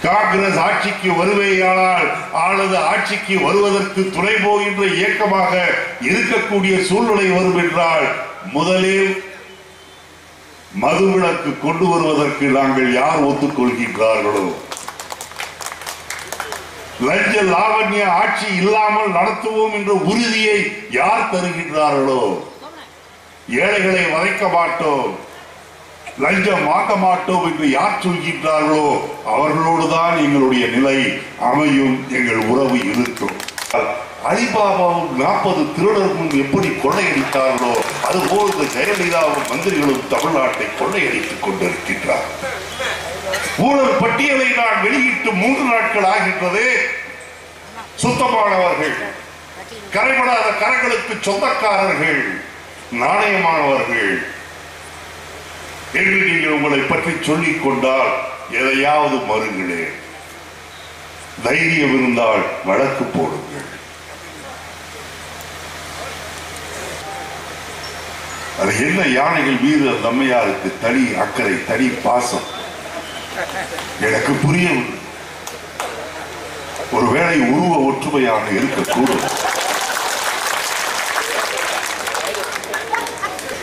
காங்கிரஸ் ஆட்சிக்கு வருவேயானால் அல்லது ஆட்சிக்கு வருவதற்கு துணை போகின்ற இயக்கமாக இருக்கக்கூடிய சூழ்நிலை வரும் என்றால் முதலில் மதுவிலக்கு கொண்டு வருவதற்கு நாங்கள் யார் ஒத்துக்கொள்கின்றார்களோ, லஞ்ச லாவண்ய ஆட்சி இல்லாமல் நடத்துவோம் என்ற உறுதியை யார் தருகின்றார்களோ, ஏழைகளை வதைக்க மாட்டோம், லஞ்சம் வாங்க மாட்டோம் என்று யார் சொல்கின்றார்களோ அவர்களோடுதான் எங்களுடைய நிலை அமையும், எங்கள் உறவு இருக்கும். அலிபாபாவும் 40 திருடர்களும் எப்படி கொள்ளையடித்தார்களோ அதுபோல் ஜெயலலிதாவும் மந்திரிகளும் தமிழ்நாட்டை கொள்ளையடித்துக் கொண்டிருக்கின்றார். ஊழல் பட்டியலை நான் வெளியிட்டு 3 நாட்கள் ஆகின்றது. சுத்தமானவர்கள், கரைபடாத கரங்களுக்கு சொந்தக்காரர்கள், நாணயமானவர்கள் என்று நீங்கள் உங்களை பற்றி சொல்லிக் கொண்டால் எதையாவது மறுங்களே. தைரியம் இருந்தால் வழக்கு போடுங்கள். அது என்ன யானைகள் மீது அந்த அம்மையாருக்கு தனி அக்கறை, தனி பாசம் எனக்கு புரியவில்லை. ஒருவேளை உருவ ஒற்றுமையாக இருக்கக்கூடும்.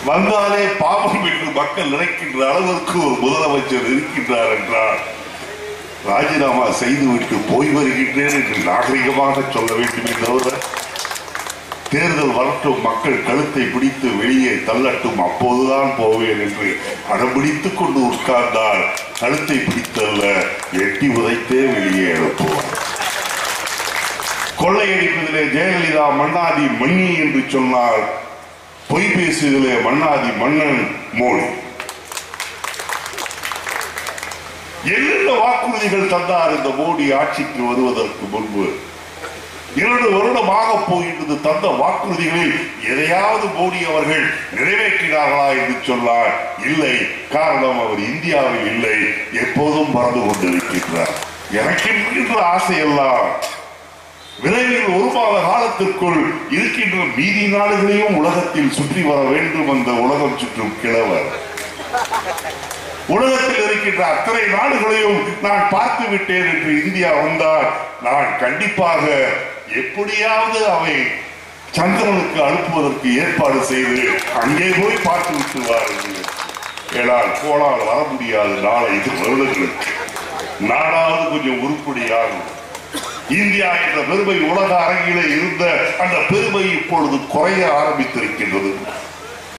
வந்தாலே பாவம் என்று மக்கள் நினைக்கின்ற அளவிற்கு ஒரு முதலமைச்சர் இருக்கின்றார் என்றால் ராஜினாமா செய்துவிட்டு போய் வருகின்றேன் என்று நாகரிகமாக சொல்ல வேண்டும் என்றவர், தேர்தல் வரட்டும், மக்கள் கழுத்தை பிடித்து வெளியே தள்ளட்டும், அப்போதுதான் போவேன் என்று அடம்பிடித்துக் கொண்டு உட்கார்ந்தால் கழுத்தை பிடித்தல்ல எட்டி உதைத்தே வெளியே எழுப்புவார். கொள்ளையடிப்பதிலே ஜெயலலிதா மன்னாதி மன்னி என்று சொன்னார், பொய் பேசுவதிலே மன்னாதி மன்னன் மோடி. என்னென்ன வாக்குறுதிகள் தந்தார் இந்த மோடி ஆட்சிக்கு வருவதற்கு முன்பு? 2 வருடமாக போகின்றது. தந்த வாக்குறுதிகளில் எதையாவது மோடி அவர்கள் நிறைவேற்றினார்களா என்று சொன்னார், இல்லை. காரணம், அவர் இந்தியாவில் இல்லை, எப்போதும் மறந்து கொண்டிருக்கின்றார். எனக்கு இருக்கின்ற ஆசையெல்லாம் விரைவில் 1 மாத காலத்திற்குள் இருக்கின்ற மீதி நாடுகளையும் உலகத்தில் சுற்றி வர வேண்டும். அந்த உலகம் சுற்றும் கிழவர் உலகத்தில் இருக்கின்ற அத்தனை நாடுகளையும் நான் பார்த்து விட்டேன் என்று இந்தியா வந்தால் நான் கண்டிப்பாக எப்படியாவது அவை சந்திரனுக்கு அனுப்புவதற்கு ஏற்பாடு செய்து அங்கே போய் பார்த்து விட்டு வாருங்கள். ஏனால் போனால் வர முடியாது. நாளை 5 வருடங்களுக்கு நாடாவது கொஞ்சம் உருப்படியாகும். இந்தியா என்ற பெருமை உலக அரங்கிலே இருந்த அந்த பெருமை இப்பொழுது குறைய ஆரம்பித்திருக்கின்றது.